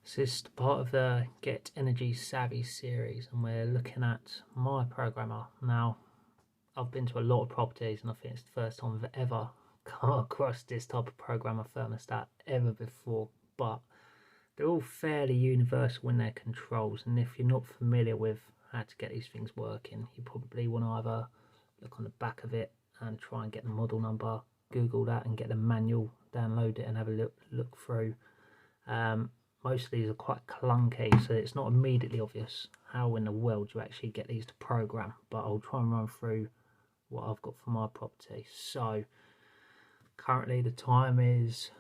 So this is part of the Get Energy Savvy series, and we're looking at my programmer. Now, I've been to a lot of properties, and I think it's the first time I've ever come across this type of programmer thermostat ever before, but they're all fairly universal in their controls, and if you're not familiar with how to get these things working, you probably want to either look on the back of it and try and get the model number, Google that and get the manual, download it and have a look through. Most of these are quite clunky, so it's not immediately obvious how in the world you actually get these to program, but I'll try and run through what I've got for my property. So currently the time is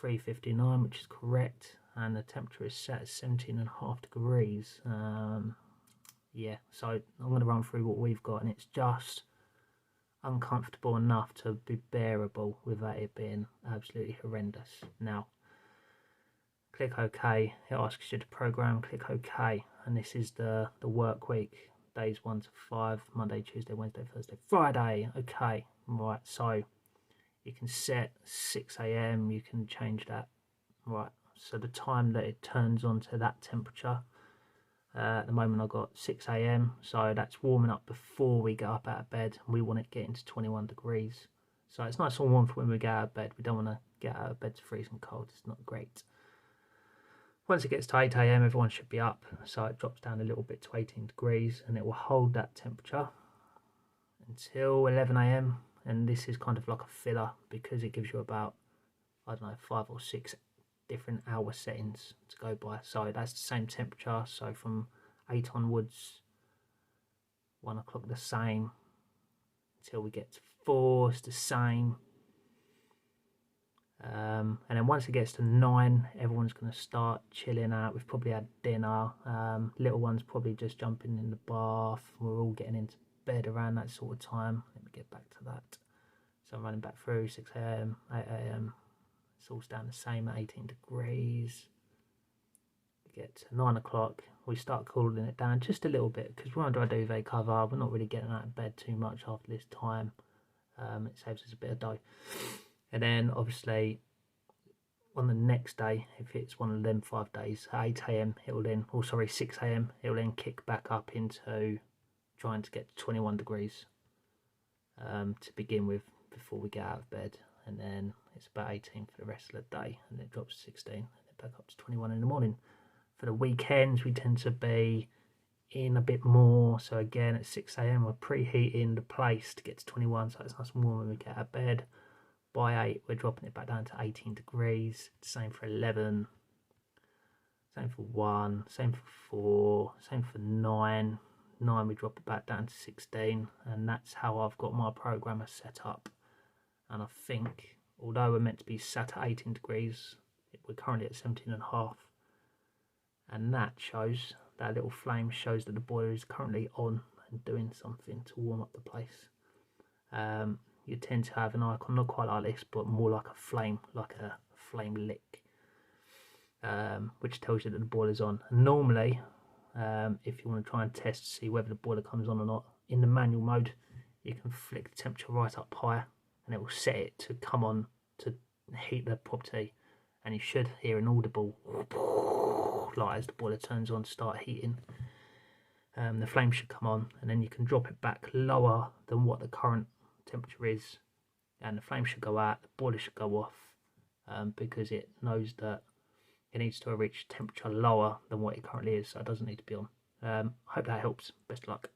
3:59, which is correct, and the temperature is set at 17.5 degrees. Yeah, so I'm going to run through what we've got, and it's just uncomfortable enough to be bearable without it being absolutely horrendous. Now, click OK, it asks you to program, click OK, and this is the work week, days 1 to 5, Monday, Tuesday, Wednesday, Thursday, Friday. Okay, right, so you can set 6 AM, you can change that, right, so the time that it turns on to that temperature, at the moment I've got 6 AM, so that's warming up before we get up out of bed. We want it getting to 21 degrees, so it's nice and warm for when we get out of bed. We don't want to get out of bed to freezing cold, it's not great. Once it gets to 8 AM, everyone should be up, so it drops down a little bit to 18 degrees, and it will hold that temperature until 11 AM, and this is kind of like a filler because it gives you about, I don't know, 5 or 6 different hour settings to go by. So that's the same temperature, so from 8 onwards, 1 o'clock the same, until we get to 4, it's the same. And then once it gets to 9, everyone's going to start chilling out. We've probably had dinner. Little ones probably just jumping in the bath. We're all getting into bed around that sort of time. Let me get back to that. So I'm running back through 6 AM, 8 AM. It's all down the same at 18 degrees. We get to 9 o'clock. We start cooling it down just a little bit because we're under our duvet cover. We're not really getting out of bed too much after this time. It saves us a bit of dough. And then obviously on the next day, if it's one of them 5 days, at 8 AM it will then, 6 AM, it will then kick back up into trying to get to 21 degrees to begin with before we get out of bed, and then it's about 18 for the rest of the day, and it drops to 16 and then back up to 21 in the morning. For the weekends we tend to be in a bit more, so again at 6 AM we're preheating the place to get to 21, so it's nice and warm when we get out of bed. By 8, we're dropping it back down to 18 degrees. Same for 11. Same for 1. Same for 4. Same for 9. 9, we drop it back down to 16. And that's how I've got my programmer set up. And I think, although we're meant to be sat at 18 degrees, we're currently at 17.5. And that shows, that little flame shows that the boiler is currently on and doing something to warm up the place. You tend to have an icon, not quite like this, but more like a flame lick, which tells you that the boiler's on. And normally, if you want to try and test to see whether the boiler comes on or not, in the manual mode, you can flick the temperature right up higher, and it will set it to come on to heat the property, and you should hear an audible like as the boiler turns on to start heating. The flame should come on, and then you can drop it back lower than what the current temperature is, and the flame should go out, the boiler should go off, because it knows that it needs to reach temperature lower than what it currently is, so it doesn't need to be on. Hope that helps. Best of luck.